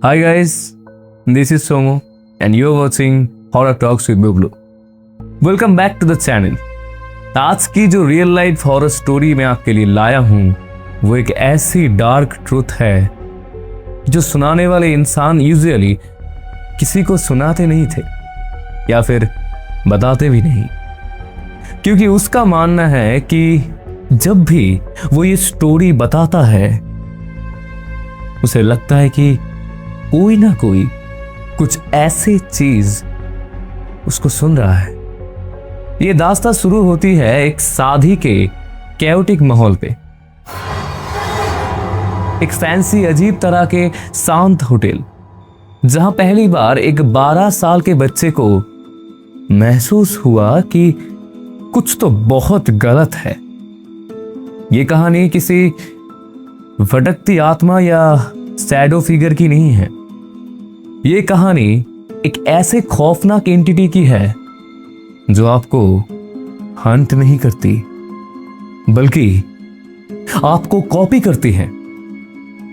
Hi guys, this is Somo and you're watching Horror Talks with Bublu. Welcome back to the channel. आज की जो real life horror story मैं आपके लिए लाया हूँ वो एक ऐसी डार्क ट्रूथ है जो सुनाने वाले इंसान यूजुअली किसी को सुनाते नहीं थे या फिर बताते भी नहीं, क्योंकि उसका मानना है कि जब भी वो ये स्टोरी बताता है उसे लगता है कि कोई ना कोई कुछ ऐसी चीज उसको सुन रहा है। ये दास्तां शुरू होती है एक शादी के कैओटिक माहौल पे, एक फैंसी अजीब तरह के शांत होटल, जहां पहली बार एक 12 साल के बच्चे को महसूस हुआ कि कुछ तो बहुत गलत है। ये कहानी किसी भटकती आत्मा या शैडो फिगर की नहीं है। ये कहानी एक ऐसे खौफनाक एंटिटी की है जो आपको हंट नहीं करती बल्कि आपको कॉपी करती है।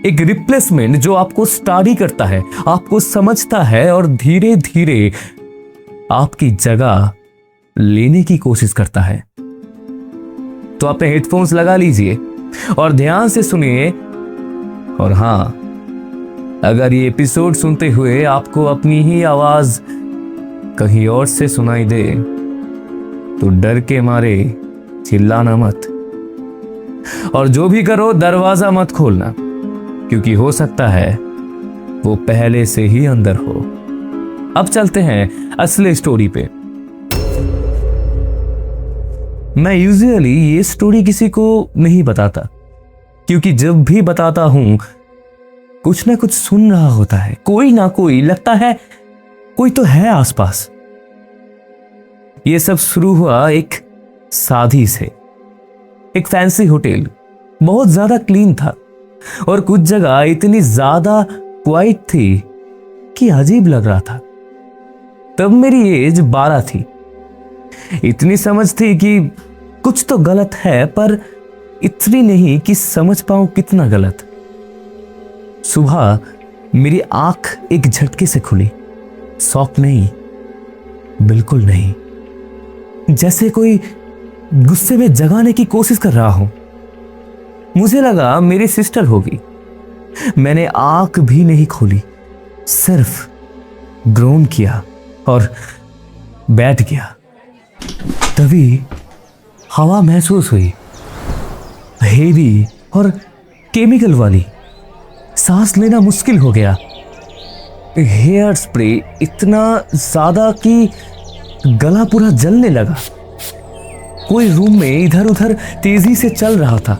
एक रिप्लेसमेंट जो आपको स्टडी करता है, आपको समझता है और धीरे धीरे आपकी जगह लेने की कोशिश करता है। तो अपने हेडफोन्स लगा लीजिए और ध्यान से सुनिए। और हाँ, अगर ये एपिसोड सुनते हुए आपको अपनी ही आवाज कहीं और से सुनाई दे तो डर के मारे चिल्लाना मत, और जो भी करो दरवाजा मत खोलना, क्योंकि हो सकता है वो पहले से ही अंदर हो। अब चलते हैं असली स्टोरी पे। मैं यूजुअली ये स्टोरी किसी को नहीं बताता, क्योंकि जब भी बताता हूं कुछ ना कुछ सुन रहा होता है, कोई ना कोई, लगता है कोई तो है आसपास। ये सब शुरू हुआ एक शादी से। एक फैंसी होटल, बहुत ज्यादा क्लीन था और कुछ जगह इतनी ज्यादा क्वाइट थी कि अजीब लग रहा था। तब मेरी एज 12 थी। इतनी समझ थी कि कुछ तो गलत है, पर इतनी नहीं कि समझ पाऊं कितना गलत। सुबह मेरी आंख एक झटके से खुली। शौक नहीं, बिल्कुल नहीं, जैसे कोई गुस्से में जगाने की कोशिश कर रहा हो। मुझे लगा मेरी सिस्टर होगी। मैंने आंख भी नहीं खोली, सिर्फ ग्रोन किया और बैठ गया। तभी हवा महसूस हुई, हेवी और केमिकल वाली। सांस लेना मुश्किल हो गया। हेयर स्प्रे इतना ज्यादा कि गला पूरा जलने लगा। कोई रूम में इधर उधर तेजी से चल रहा था।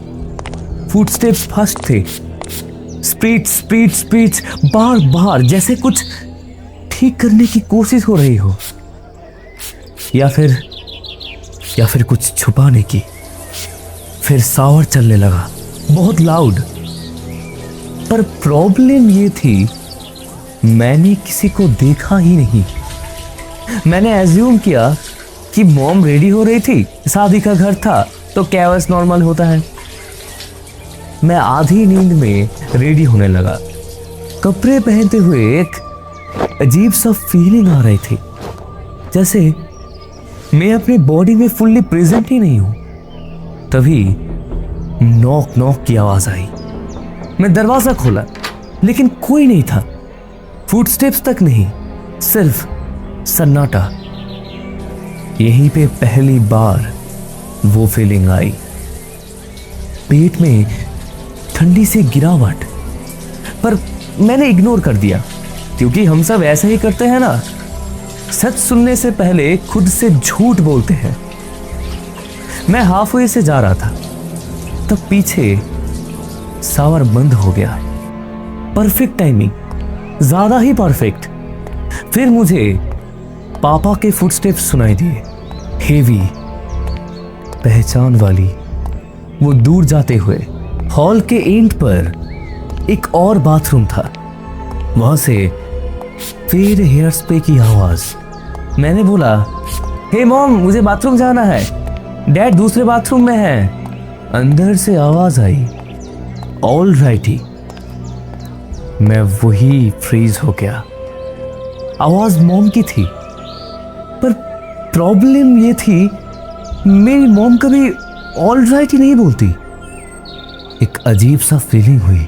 फुटस्टेप्स फास्ट थे। स्पीड्स बार बार, जैसे कुछ ठीक करने की कोशिश हो रही हो, या फिर कुछ छुपाने की। फिर शावर चलने लगा, बहुत लाउड। पर प्रॉब्लम ये थी, मैंने किसी को देखा ही नहीं। मैंने एज्यूम किया कि मॉम रेडी हो रही थी, शादी का घर था तो कैओस नॉर्मल होता है। मैं आधी नींद में रेडी होने लगा। कपड़े पहनते हुए एक अजीब सा फीलिंग आ रही थी, जैसे मैं अपनी बॉडी में फुल्ली प्रेजेंट ही नहीं हूं। तभी नॉक नॉक की आवाज आई। मैं दरवाजा खोला, लेकिन कोई नहीं था। फुटस्टेप्स तक नहीं, सिर्फ सन्नाटा। यहीं पे पहली बार वो फीलिंग आई। पेट में ठंडी सी गिरावट, पर मैंने इग्नोर कर दिया, क्योंकि हम सब ऐसे ही करते हैं ना। सच सुनने से पहले खुद से झूठ बोलते हैं। मैं हाफवे से जा रहा था, तब पीछे शावर बंद हो गया। परफेक्ट टाइमिंग, ज्यादा ही परफेक्ट। फिर मुझे पापा के फुटस्टेप्स सुनाई दिए, हेवी, पहचान वाली। वो दूर जाते हुए हॉल के एंड पर एक और बाथरूम था। वहां से फिर हेयर स्प्रे की आवाज। मैंने बोला, हे मॉम, मुझे बाथरूम जाना है, डैड दूसरे बाथरूम में है। अंदर से आवाज आई, ऑल राइटी। मैं वही फ्रीज हो गया। आवाज मॉम की थी, पर प्रॉब्लम ये थी मेरी मॉम कभी ऑल राइट ही नहीं बोलती। एक अजीब सा फीलिंग हुई,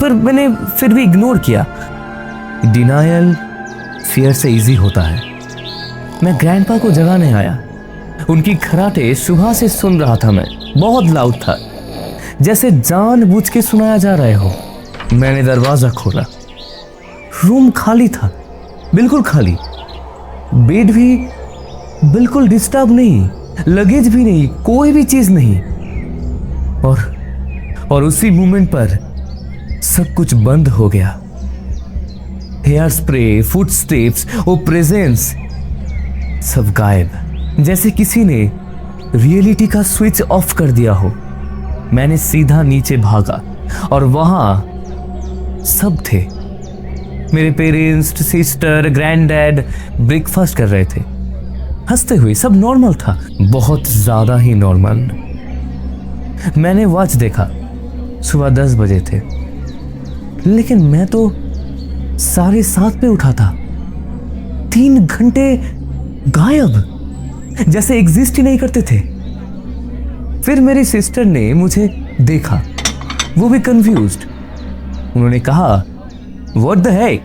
पर मैंने फिर भी इग्नोर किया। डिनायल फियर से इजी होता है। मैं ग्रैंडपा को जगाने आया। उनकी खराटे सुबह से सुन रहा था मैं, बहुत लाउड था, जैसे जानबूझ के सुनाया जा रहे हो। मैंने दरवाजा खोला। रूम खाली था, बिल्कुल खाली। बेड भी बिल्कुल डिस्टर्ब नहीं, लगेज भी नहीं, कोई भी चीज नहीं। और उसी मोमेंट पर सब कुछ बंद हो गया। हेयर स्प्रे, फुटस्टेप्स, वो प्रेजेंस सब गायब, जैसे किसी ने रियलिटी का स्विच ऑफ कर दिया हो। मैंने सीधा नीचे भागा और वहां सब थे। मेरे पेरेंट्स, सिस्टर, ग्रैंडडैड ब्रेकफास्ट कर रहे थे, हंसते हुए। सब नॉर्मल था, बहुत ज्यादा ही नॉर्मल। मैंने वॉच देखा, सुबह 10 बजे थे, लेकिन मैं तो 7:30 पे उठा था। 3 घंटे गायब, जैसे एग्जिस्ट ही नहीं करते थे। फिर मेरी सिस्टर ने मुझे देखा, वो भी कंफ्यूज्ड। उन्होंने कहा, व्हाट द हेक?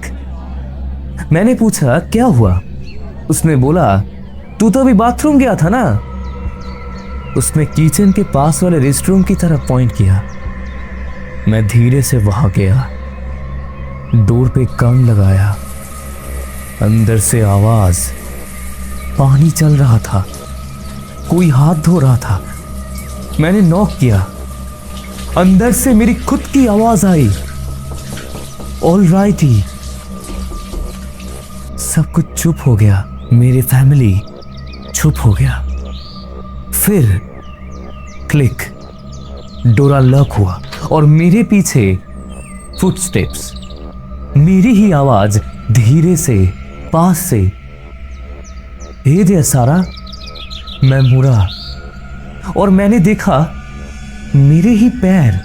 मैंने पूछा, क्या हुआ? उसने बोला, तू तो अभी बाथरूम गया था ना। उसने किचन के पास वाले रेस्टरूम की तरफ पॉइंट किया। मैं धीरे से वहां गया, डोर पे कान लगाया। अंदर से आवाज, पानी चल रहा था, कोई हाथ धो रहा था। मैंने नॉक किया, अंदर से मेरी खुद की आवाज आई, ऑल राइट ही। सब कुछ चुप हो गया, मेरी फैमिली चुप हो गया। फिर क्लिक, डोरा लॉक हुआ और मेरे पीछे फुटस्टेप्स, मेरी ही आवाज धीरे से पास से, हे देयर सारा। मैं मुड़ा और मैंने देखा मेरे ही पैर,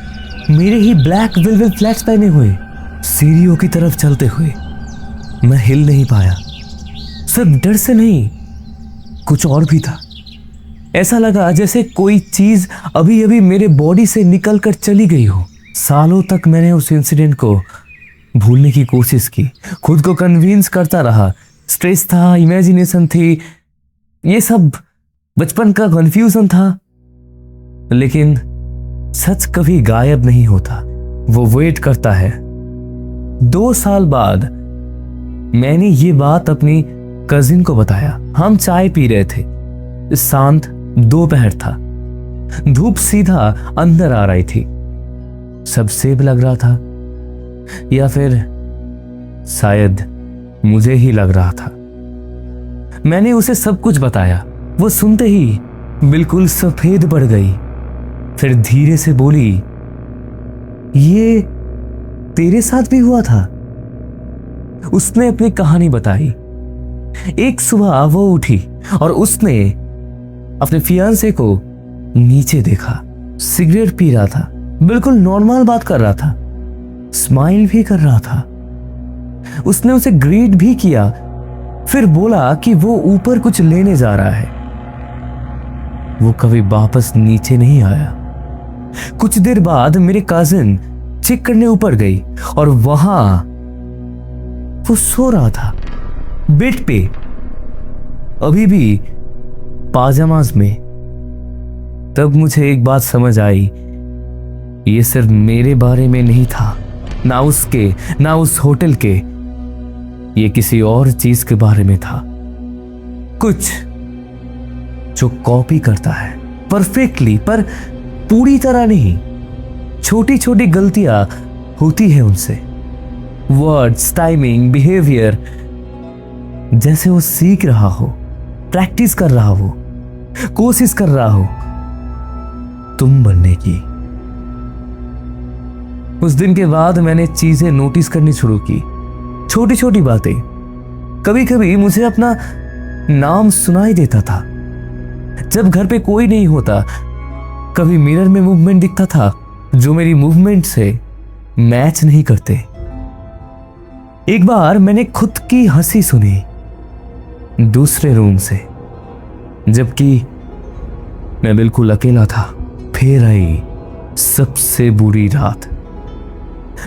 मेरे ही ब्लैक वेलवेट फ्लैट्स पहने हुए सीढ़ियों की तरफ चलते हुए। मैं हिल नहीं पाया, सिर्फ डर से नहीं, कुछ और भी था। ऐसा लगा जैसे कोई चीज अभी अभी मेरे बॉडी से निकल कर चली गई हो। सालों तक मैंने उस इंसिडेंट को भूलने की कोशिश की, खुद को कन्विंस करता रहा। स्ट्रेस था, इमेजिनेशन थी, ये सब बचपन का कंफ्यूजन था। लेकिन सच कभी गायब नहीं होता, वो वेट करता है। 2 साल बाद मैंने ये बात अपनी कजिन को बताया। हम चाय पी रहे थे, शांत दोपहर था, धूप सीधा अंदर आ रही थी। सब सेब लग रहा था, या फिर शायद मुझे ही लग रहा था। मैंने उसे सब कुछ बताया। वो सुनते ही बिल्कुल सफेद पड़ गई। फिर धीरे से बोली, ये तेरे साथ भी हुआ था? उसने अपनी कहानी बताई। एक सुबह वो उठी और उसने अपने फियांसे को नीचे देखा। सिगरेट पी रहा था, बिल्कुल नॉर्मल बात कर रहा था, स्माइल भी कर रहा था। उसने उसे ग्रीट भी किया, फिर बोला कि वो ऊपर कुछ लेने जा रहा है। वो कभी वापस नीचे नहीं आया। कुछ देर बाद मेरे कजिन चेक करने ऊपर गई और वहां वो सो रहा था बेड पे, अभी भी पाजामाज में। तब मुझे एक बात समझ आई, ये सिर्फ मेरे बारे में नहीं था, ना उसके, ना उस होटल के, ये किसी और चीज के बारे में था। कुछ जो कॉपी करता है परफेक्टली, पर पूरी तरह नहीं। छोटी छोटी गलतियां होती है उनसे, वर्ड्स, टाइमिंग, बिहेवियर, जैसे वो सीख रहा हो, प्रैक्टिस कर रहा हो, कोशिश कर रहा हो तुम बनने की। उस दिन के बाद मैंने चीजें नोटिस करनी शुरू की, छोटी छोटी बातें। कभी कभी मुझे अपना नाम सुनाई देता था जब घर पे कोई नहीं होता। कभी मिरर में मूवमेंट दिखता था जो मेरी मूवमेंट से मैच नहीं करते। एक बार मैंने खुद की हंसी सुनी दूसरे रूम से, जबकि मैं बिल्कुल अकेला था। फिर आई सबसे बुरी रात।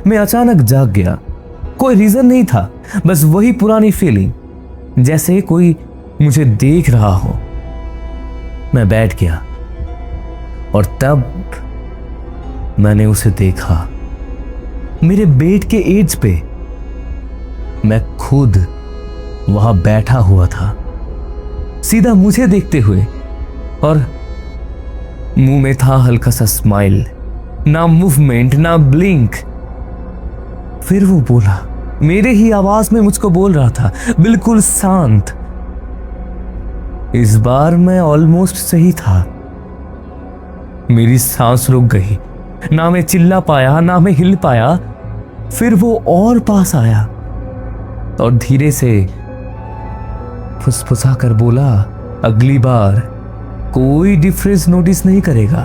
मैं अचानक जाग गया। कोई रीजन नहीं था, बस वही पुरानी फीलिंग, जैसे कोई मुझे देख रहा हो। मैं बैठ गया और तब मैंने उसे देखा, मेरे बेड के एज पे। मैं खुद वहां बैठा हुआ था, सीधा मुझे देखते हुए, और मुंह में था हल्का सा स्माइल, ना मूवमेंट ना ब्लिंक। फिर वो बोला, मेरे ही आवाज में मुझको बोल रहा था, बिल्कुल शांत। इस बार मैं ऑलमोस्ट सही था। मेरी सांस रुक गई, ना मैं चिल्ला पाया ना मैं हिल पाया। फिर वो और पास आया और धीरे से फुसफुसा कर बोला, अगली बार कोई डिफरेंस नोटिस नहीं करेगा।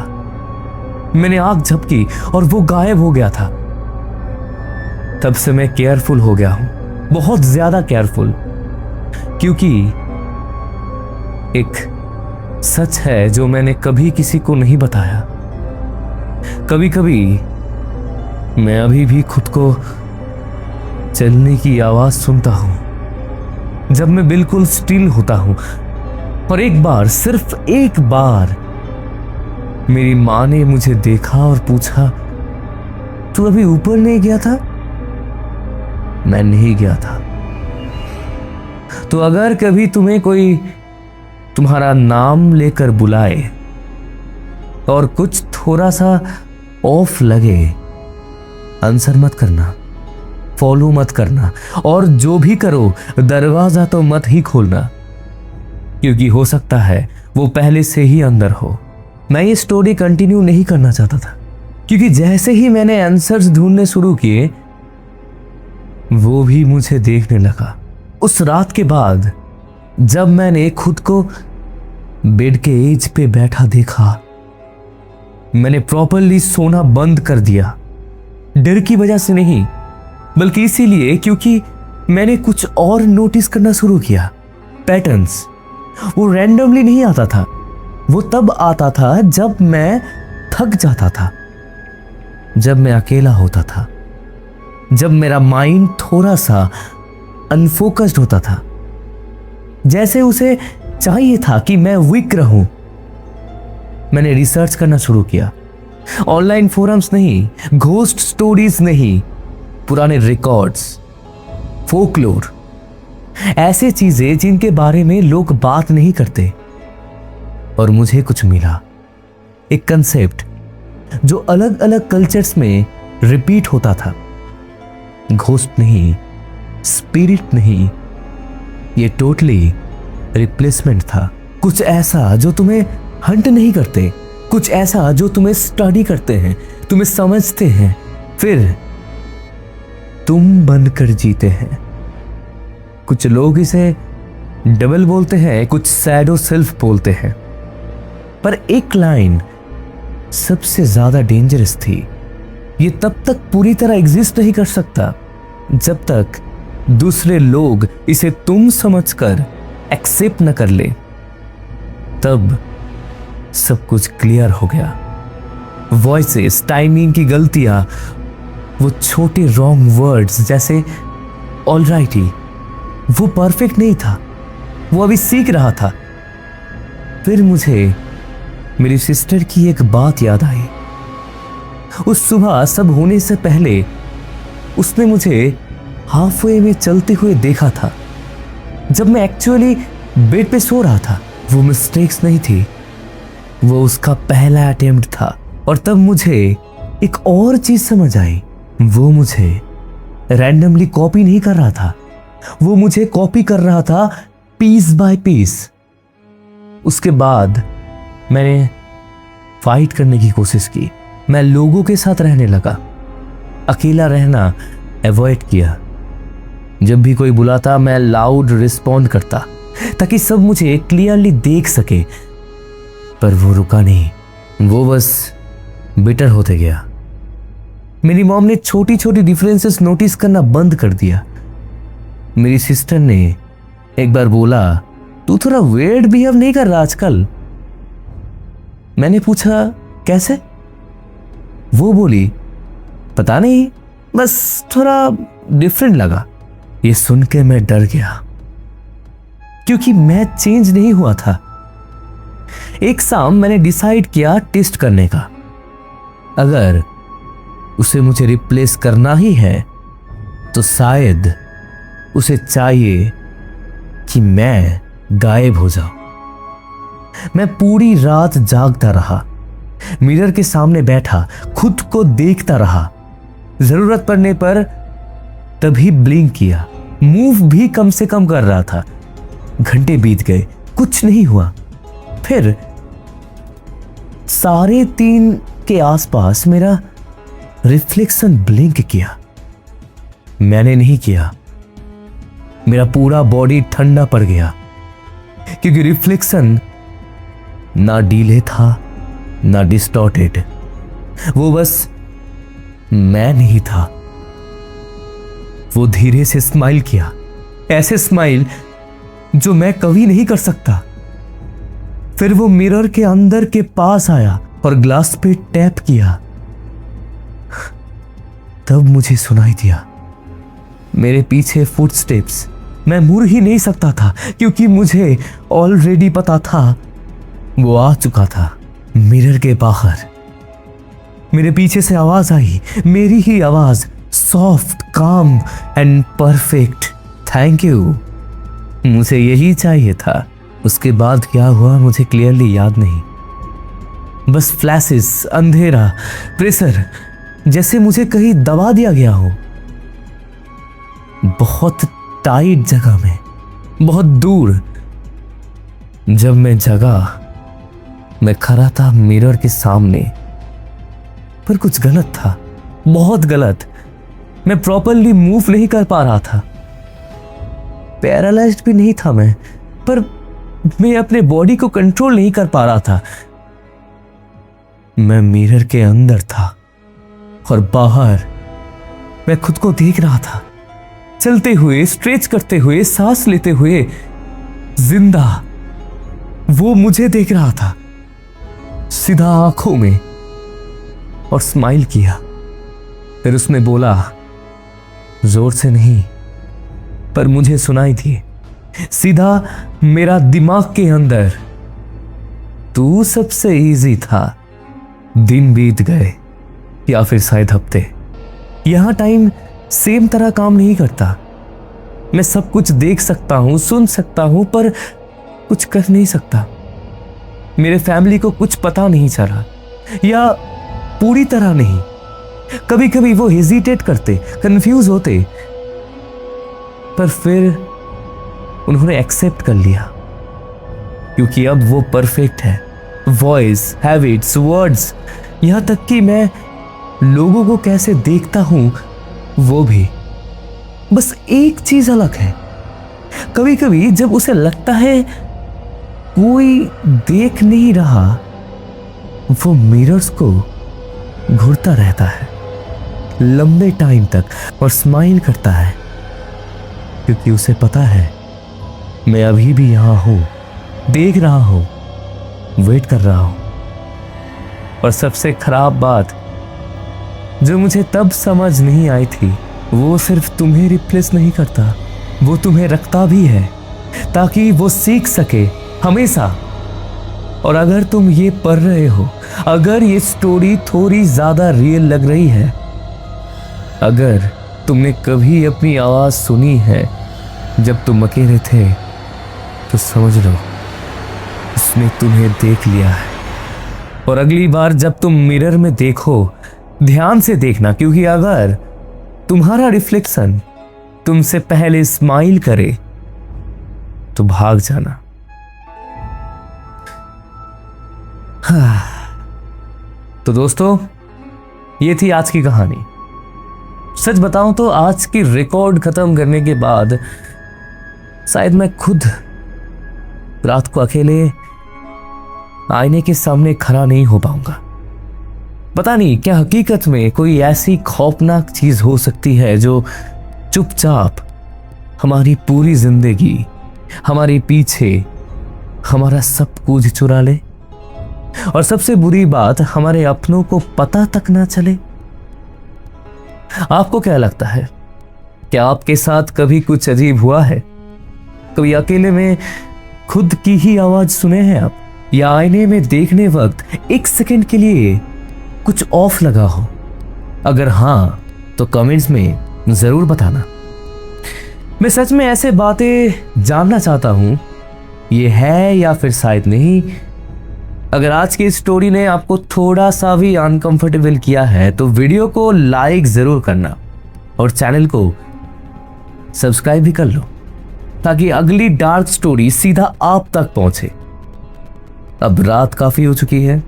मैंने आंख झपकी और वो गायब हो गया था। तब से मैं केयरफुल हो गया हूं, बहुत ज्यादा केयरफुल, क्योंकि एक सच है जो मैंने कभी किसी को नहीं बताया। कभी कभी मैं अभी भी खुद को चलने की आवाज सुनता हूं, जब मैं बिल्कुल स्टिल होता हूं। और एक बार, सिर्फ एक बार, मेरी मां ने मुझे देखा और पूछा, तू अभी ऊपर नहीं गया था? मैं नहीं गया था। तो अगर कभी तुम्हें कोई तुम्हारा नाम लेकर बुलाए और कुछ थोड़ा सा ऑफ लगे, आंसर मत करना, फॉलो मत करना, और जो भी करो दरवाजा तो मत ही खोलना, क्योंकि हो सकता है वो पहले से ही अंदर हो। मैं ये स्टोरी कंटिन्यू नहीं करना चाहता था, क्योंकि जैसे ही मैंने आंसर्स ढूंढने शुरू किए, वो भी मुझे देखने लगा। उस रात के बाद जब मैंने खुद को बेड के एज पे बैठा देखा, मैंने प्रॉपरली सोना बंद कर दिया। डर की वजह से नहीं, बल्कि इसीलिए क्योंकि मैंने कुछ और नोटिस करना शुरू किया। पैटर्न्स, वो रैंडमली नहीं आता था, वो तब आता था जब मैं थक जाता था, जब मैं अकेला होता था, जब मेरा माइंड थोड़ा सा अनफोकस्ड होता था, जैसे उसे चाहिए था कि मैं वीक रहूं। मैंने रिसर्च करना शुरू किया। ऑनलाइन फोरम्स नहीं, घोस्ट स्टोरीज नहीं, पुराने रिकॉर्ड्स, फोकलोर, ऐसे चीजें जिनके बारे में लोग बात नहीं करते। और मुझे कुछ मिला, एक कंसेप्ट जो अलग अलग कल्चर्स में रिपीट होता था। घोस्ट नहीं, स्पिरिट नहीं, ये टोटली रिप्लेसमेंट था। कुछ ऐसा जो तुम्हें हंट नहीं करते, कुछ ऐसा जो तुम्हें स्टडी करते हैं, तुम्हें समझते हैं, फिर तुम बनकर जीते हैं। कुछ लोग इसे डबल बोलते हैं, कुछ शैडो सेल्फ बोलते हैं, पर एक लाइन सबसे ज्यादा डेंजरस थी। ये तब तक पूरी तरह एग्जिस्ट नहीं कर सकता जब तक दूसरे लोग इसे तुम समझकर एक्सेप्ट न कर ले। तब सब कुछ क्लियर हो गया। वॉइसेस, टाइमिंग की गलतियां, वो छोटे रॉन्ग वर्ड्स जैसे ऑलराइटी, वो परफेक्ट नहीं था, वो अभी सीख रहा था। फिर मुझे मेरी सिस्टर की एक बात याद आई। उस सुबह सब होने से पहले उसने मुझे हाफवे में चलते हुए देखा था, जब मैं एक्चुअली बेड पे सो रहा था। वो मिस्टेक्स नहीं थी, वो उसका पहला अटेम्प्ट था। और तब मुझे एक और चीज समझ आई, वो मुझे रैंडमली कॉपी नहीं कर रहा था, वो मुझे कॉपी कर रहा था पीस बाय पीस। उसके बाद मैंने फाइट करने की कोशिश की। मैं लोगों के साथ रहने लगा, अकेला रहना अवॉइड किया। जब भी कोई बुलाता मैं लाउड रिस्पॉन्ड करता ताकि सब मुझे क्लियरली देख सके, पर वो रुका नहीं, वो बस बिटर होते गया। मेरी मॉम ने छोटी छोटी डिफरेंसेस नोटिस करना बंद कर दिया। मेरी सिस्टर ने एक बार बोला, तू थोड़ा वेयर्ड बिहेव नहीं कर रहा आजकल। मैंने पूछा कैसे? वो बोली, पता नहीं, बस थोड़ा डिफरेंट लगा। ये सुन के मैं डर गया, क्योंकि मैं चेंज नहीं हुआ था। एक शाम मैंने डिसाइड किया टेस्ट करने का। अगर उसे मुझे रिप्लेस करना ही है तो शायद उसे चाहिए कि मैं गायब हो जाऊं। मैं पूरी रात जागता रहा, मिरर के सामने बैठा खुद को देखता रहा। जरूरत पड़ने पर तभी ब्लिंक किया, मूव भी कम से कम कर रहा था। घंटे बीत गए, कुछ नहीं हुआ। फिर 3:30 के आसपास मेरा रिफ्लेक्शन ब्लिंक किया। मैंने नहीं किया। मेरा पूरा बॉडी ठंडा पड़ गया, क्योंकि रिफ्लेक्शन ना डीले था ना डिस्टॉर्टेड। वो बस मैं नहीं था। वो धीरे से स्माइल किया, ऐसे स्माइल जो मैं कभी नहीं कर सकता। फिर वो मिरर के अंदर के पास आया और ग्लास पे टैप किया। तब मुझे सुनाई दिया मेरे पीछे फुटस्टेप्स। मैं मुड़ ही नहीं सकता था, क्योंकि मुझे ऑलरेडी पता था वो आ चुका था। मिरर के बाहर मेरे पीछे से आवाज आई, मेरी ही आवाज, सॉफ्ट, काम एंड परफेक्ट। Thank you. मुझे यही चाहिए था। उसके बाद क्या हुआ मुझे क्लियरली याद नहीं। बस फ्लैशेस, अंधेरा, प्रेशर, जैसे मुझे कहीं दबा दिया गया हो। बहुत टाइट जगह में, बहुत दूर। जब मैं जगा, मैं खड़ा था मिरर के सामने, पर कुछ गलत था, बहुत गलत। मैं प्रॉपरली मूव नहीं कर पा रहा था। पैरालाइज्ड भी नहीं था मैं, पर मैं अपने बॉडी को कंट्रोल नहीं कर पा रहा था। मैं मिरर के अंदर था और बाहर मैं खुद को देख रहा था, चलते हुए, स्ट्रेच करते हुए, सांस लेते हुए, जिंदा। वो मुझे देख रहा था सीधा आंखों में और स्माइल किया। फिर उसने बोला, जोर से नहीं, पर मुझे सुनाई थी, सीधा मेरा दिमाग के अंदर, तू सबसे इजी था। दिन बीत गए, या फिर शायद हफ्ते। यहां टाइम सेम तरह काम नहीं करता। मैं सब कुछ देख सकता हूं, सुन सकता हूं, पर कुछ कर नहीं सकता। मेरे फैमिली को कुछ पता नहीं चला, या पूरी तरह नहीं। कभी कभी वो हेजिटेट करते, कंफ्यूज होते, पर फिर उन्होंने एक्सेप्ट कर लिया, क्योंकि अब वो परफेक्ट है। वॉइस, हैबिट्स, वर्ड्स, यहां तक कि मैं लोगों को कैसे देखता हूं वो भी। बस एक चीज अलग है, कभी कभी जब उसे लगता है कोई देख नहीं रहा, वो मिरर्स को घूरता रहता है लंबे टाइम तक और स्माइल करता है, क्योंकि उसे पता है मैं अभी भी यहां हूं, देख रहा हूं, वेट कर रहा हूं। और सबसे खराब बात जो मुझे तब समझ नहीं आई थी, वो सिर्फ तुम्हें रिप्लेस नहीं करता, वो तुम्हें रखता भी है, ताकि वो सीख सके हमेशा। और अगर तुम ये पढ़ रहे हो, अगर ये स्टोरी थोड़ी ज्यादा रियल लग रही है, अगर तुमने कभी अपनी आवाज सुनी है जब तुम अकेले थे, तो समझ लो उसने तुम्हें देख लिया है। और अगली बार जब तुम मिरर में देखो, ध्यान से देखना, क्योंकि अगर तुम्हारा रिफ्लेक्शन तुमसे पहले स्माइल करे तो भाग जाना। तो दोस्तों, ये थी आज की कहानी। सच बताऊं तो आज की रिकॉर्ड खत्म करने के बाद शायद मैं खुद रात को अकेले आईने के सामने खड़ा नहीं हो पाऊंगा। पता नहीं क्या हकीकत में कोई ऐसी खौफनाक चीज हो सकती है जो चुपचाप हमारी पूरी जिंदगी, हमारे पीछे हमारा सब कुछ चुरा ले, और सबसे बुरी बात हमारे अपनों को पता तक ना चले। आपको क्या लगता है, क्या आपके साथ कभी कुछ अजीब हुआ है? कभी अकेले में खुद की ही आवाज सुने हैं आप, या आईने में देखने वक्त एक सेकंड के लिए कुछ ऑफ लगा हो? अगर हां तो कमेंट्स में जरूर बताना। मैं सच में ऐसे बातें जानना चाहता हूं, ये है या फिर शायद नहीं। अगर आज की स्टोरी ने आपको थोड़ा सा भी अनकंफर्टेबल किया है तो वीडियो को लाइक जरूर करना और चैनल को सब्सक्राइब भी कर लो, ताकि अगली डार्क स्टोरी सीधा आप तक पहुंचे। अब रात काफी हो चुकी है,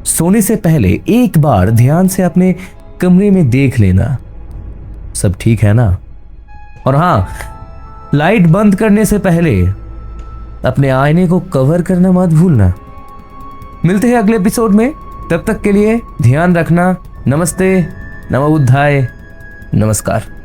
सोने से पहले एक बार ध्यान से अपने कमरे में देख लेना सब ठीक है ना। और हां, लाइट बंद करने से पहले अपने आईने को कवर करना मत भूलना। मिलते हैं अगले एपिसोड में, तब तक के लिए ध्यान रखना। नमस्ते, नमो बुद्धाय, नमस्कार।